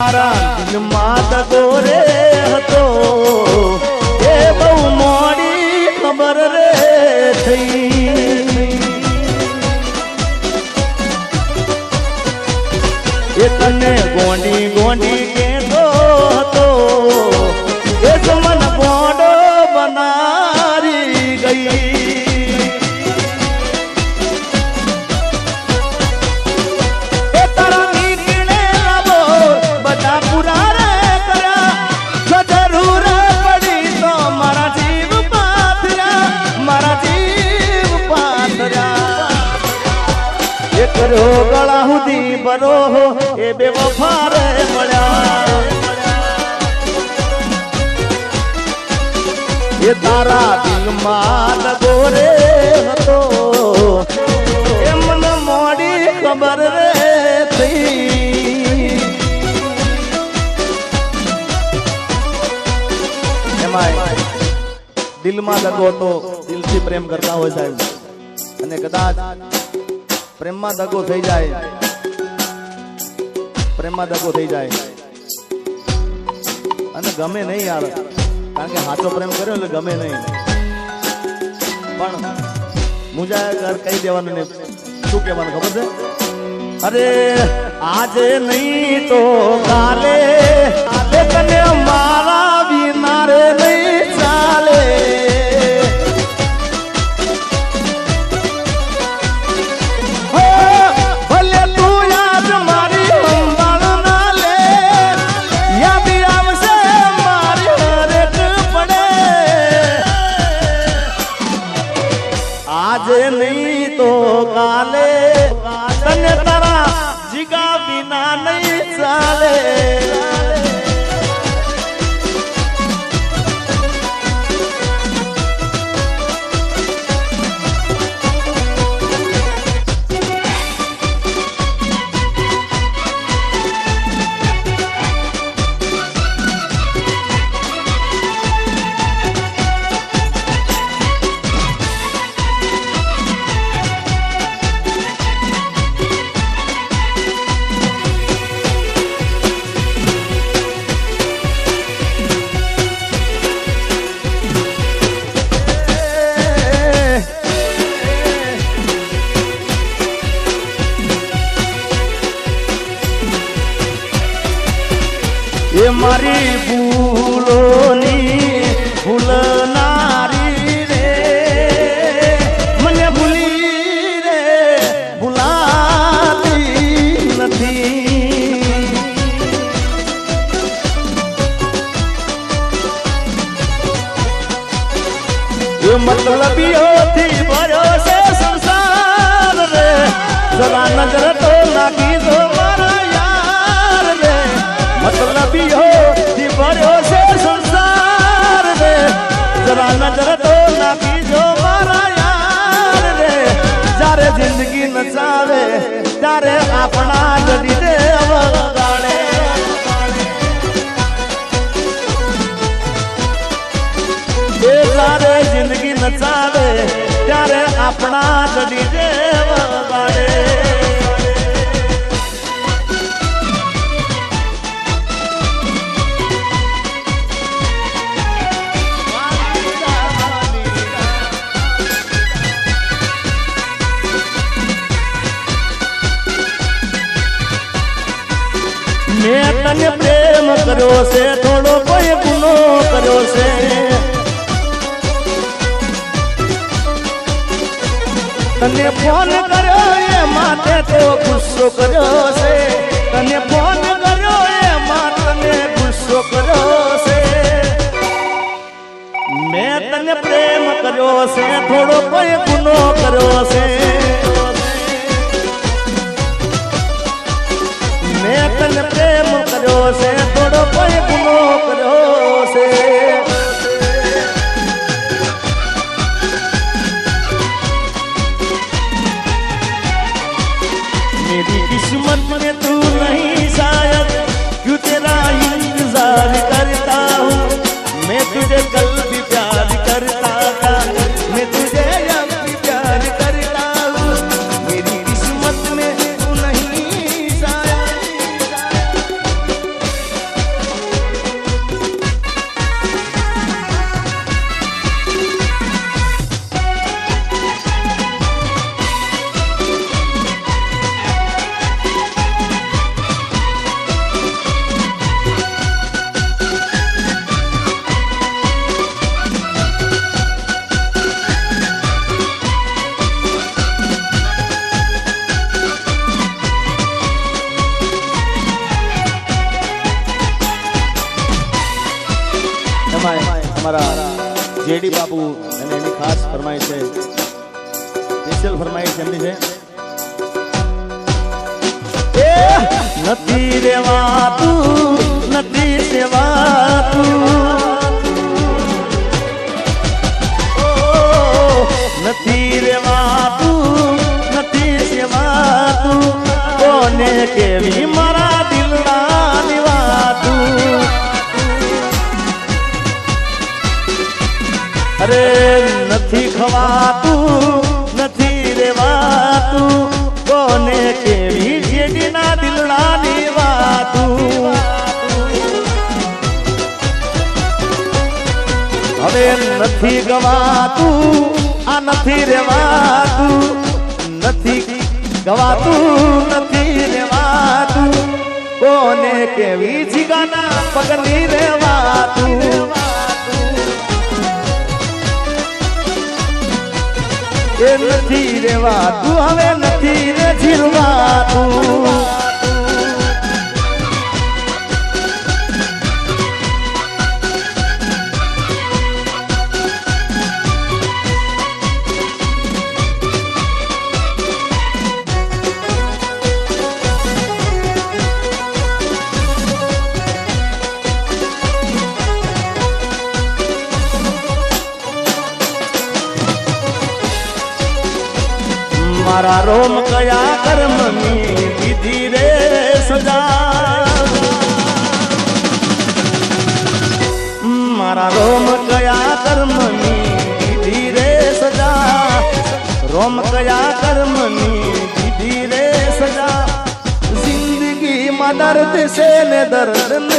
તારા દિલમાં દગો રે હતો એ બહુ મોડી ખબર રે થઈ એ તને ગોંડી ગોંડી કેતો હતો એ તો મન બોડો બનારી ગઈ એ તારા નીકળે લાવો બધા પૂરા રે કર્યા જો જરૂર પડી તો મારા જીવ પાથર્યા એ કર્યો ગળા સુધી બરો એ બે વફા રે મળ્યા એ તારા દિલમાં દગો રે હતો એ મને મોડી ખબર રે થઈ એમાંય દિલમાં દગો તો દિલથી પ્રેમ કરતા હોય સાહેબ અને કદાચ પ્રેમમાં દગો થઈ જાય પ્રેમમાં દગો થઈ જાય અને ગમે નહીં યાર કારણ કે સાચો પ્રેમ કર્યો એટલે ગમે નહીં પણ મુજા ઘર કહી દેવાનું ને શું કહેવાનું ખબર છે અરે આજે નહીં તો કાલે તને મારા વિના રે નહીં ચાલે આજે નહીં તો કાલે તને તારા જીગા વિના નહીં ચાલે એ મારી ભૂલોની ભૂલનારી રે મને ભૂલી રે ભૂલાતી નથી એ મતલબીઓથી ભર્યો છે સંસાર રે જરા નજર તો નાખી દો મારા યાર રે મતલબીઓ થી ભર્યો છે સંસાર રે જરા નજર તો નાખી જો મારા યાર રે જ્યારે જિંદગી નચાવે ત્યારે આપણા જડી દે વગાડે એ જ્યારે જિંદગી નચાવે ત્યારે આપણા જડી દે વગાડે મેં તને પ્રેમ કર્યો છે થોડો કોઈ ગુનો કર્યો છે તને ફોન કર્યો એ માટે તો ગુસ્સો કર્યો છે તને ફોન કર્યો એ માટે તને ગુસ્સો કર્યો છે મેં તને પ્રેમ કર્યો છે થોડો કોઈ ગુનો કર્યો છે મેં તને પ્રેમ કર્યો છે થોડો કોઈ ગુનો કર્યો છે मेरी किस्मत में तू नहीं शायद क्यों तेरा इंतजार करता हूँ मैं तुझे कल भी प्यार करता था मैं तुझे अब भी प्यार करता એમાં અમારા જેડી બાપુ અને એની ખાસ ફરમાઈશ છે, સ્પેશિયલ ફરમાઈશ એમની છે, નથી રેવાતું નથી સેવાતું, નથી રેવાતું નથી સેવાતું, કોને કેવી મારા દિલની વાતું, અરે નથી ખવાતું નથી રેવાતું, કોને કેવી જેડીના દિલડાની વાતું, હવે નથી ગવાતું આ નથી રેવાતું, નથી ગવાતું નથી રેવાતું, કોને કેવી જીગાના પગની રેવાતું, એ નથી રેવાતું હવે નથી રે જીરવાતું, મારા રોમ કયા કર્મની દીધી રે સજા, મારા રોમ કયા કર્મની દીધી રે સજા, રોમ કયા કર્મની દીધી રે સજા, જિંદગીમાં દર્દ છે ને દર્દ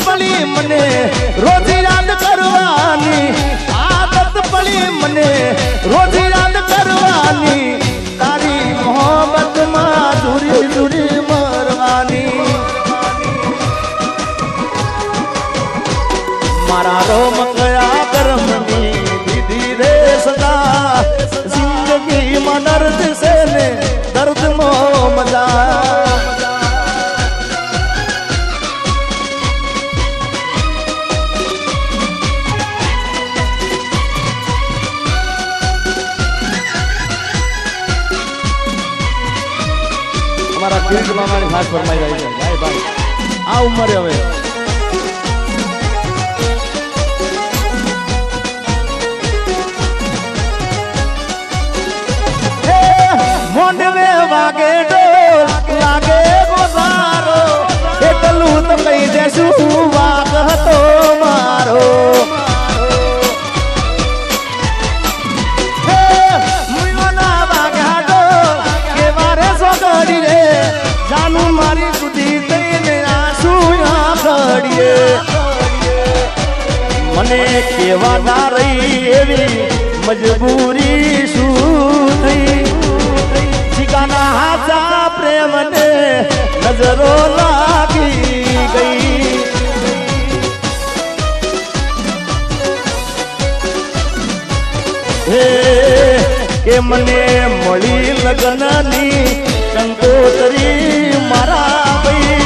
પડી મને રોજ યાદ કરવાની, આદત પડી મને રોજ યાદ કરવાની, તારી મોહબ્બતમાં દૂરી દૂરી મરવાની, મારા રોમ કયા કર્મની દીધી રે સદા, જિંદગીમાં દર્દ છે ને દર્દમાં મજા, મારા કિરીટ મામાની ખાસ ફરમાઈ રહી છે, ભાઈ ભાઈ આ ઉંમરે હવે મોઢવે વાગે ઢોલ લાગે ગોસારો, એટલું તો કહી દેશું વાગ હતો મારો, જાનું મારી સુધી થઈને આંસુ આખડીએ, મને કેવા ના રહી એવી મજબૂરી શું થઈ, શિકાના હાથા પ્રેમને નજરો લાગી ગઈ, હે કે મને મળી લગ્નની કંકોતરી મારા ભાઈ,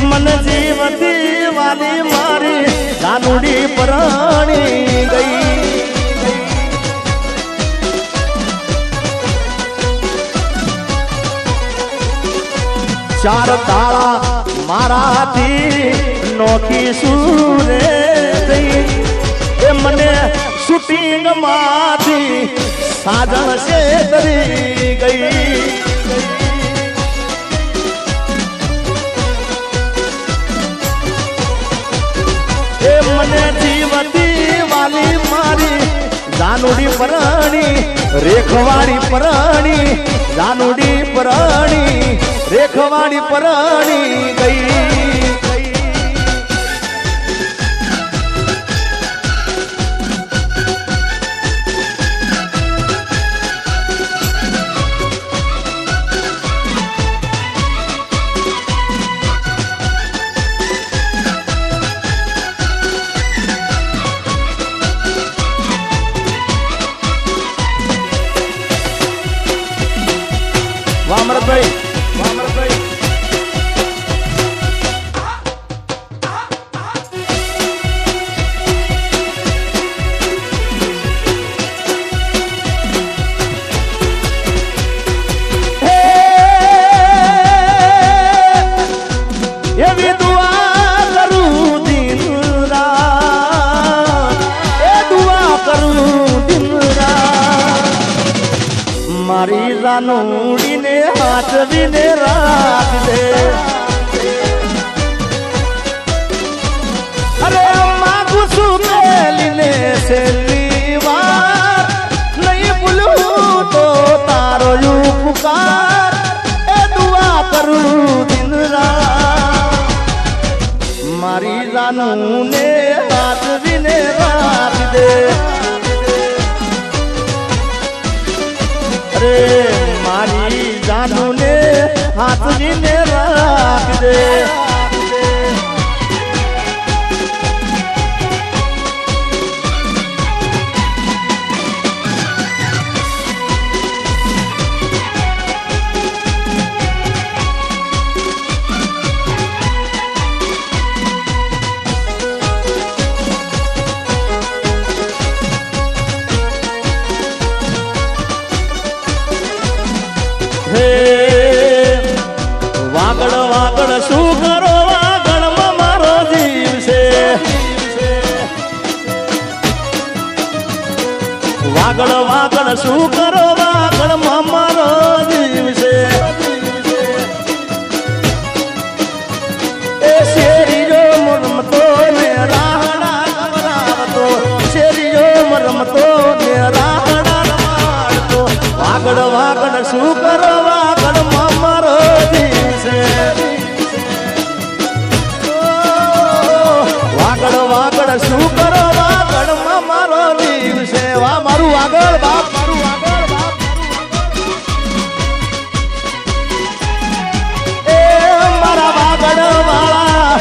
મન જીવતી વાલી મારી જાનુડી પરણી ગઈ, ચાર તાળા મારાથી નોખી સુરે થઈ, એ મને શૂટિંગ માંથી સાજણ છે તરી ગઈ, એ મને જીવતી વાલી મારી જાનુડી પરણી, રેખવાડી પરણી જાનુડી પરણી, રેખવાડી પરણી ગઈ, અમરતભાઈ મારી જાનુડીને હાથવીને રાખજે અરે માગું છું મેલીને છેલ્લી વાર નહીં ભૂલું તો તારો ઉપકાર એ દુઆ કરું દિન રાત મારી જાનુને હાથવીને રાખજે મારી જાનુને હાથવીને રાખજે વાગડ વાગડ શું કરો વાગડમાં મારો જીવ છે વાગડ વાગડ શું કરો વાગડમાં મારો જીવ છે એ શેરીઓ રમતો ને રાહડા ગવરાવતો શેરીઓ રમતો ને રાહડા રમાડતો વાગડ વાગડ શું કરો વાગડમાં મારો જીવ છે વાગડ વાગડ શું કરો વાગડમાં મારો જીવ છે વાહ મારું વાગડ બાપ મારું વાગડ બાપ એ મારા વાગડ વાળા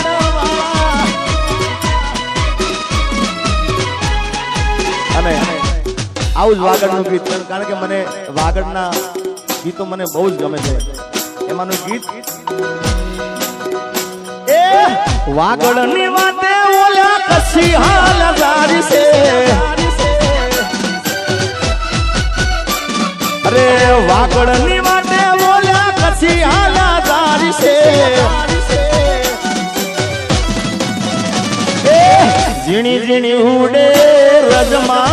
અને આવું જ વાગડનું ગીત કારણ કે મને વાગડના ગીતો મને બહુ જ ગમે છે એમાંનું ગીત એ વાગડની વાતે ઓલા કસી હાલ જારી છે અરે વાગડની વાતે ઓલા કસી હાલ જારી છે એ ઝીણી ઝીણી ઉડે રજમા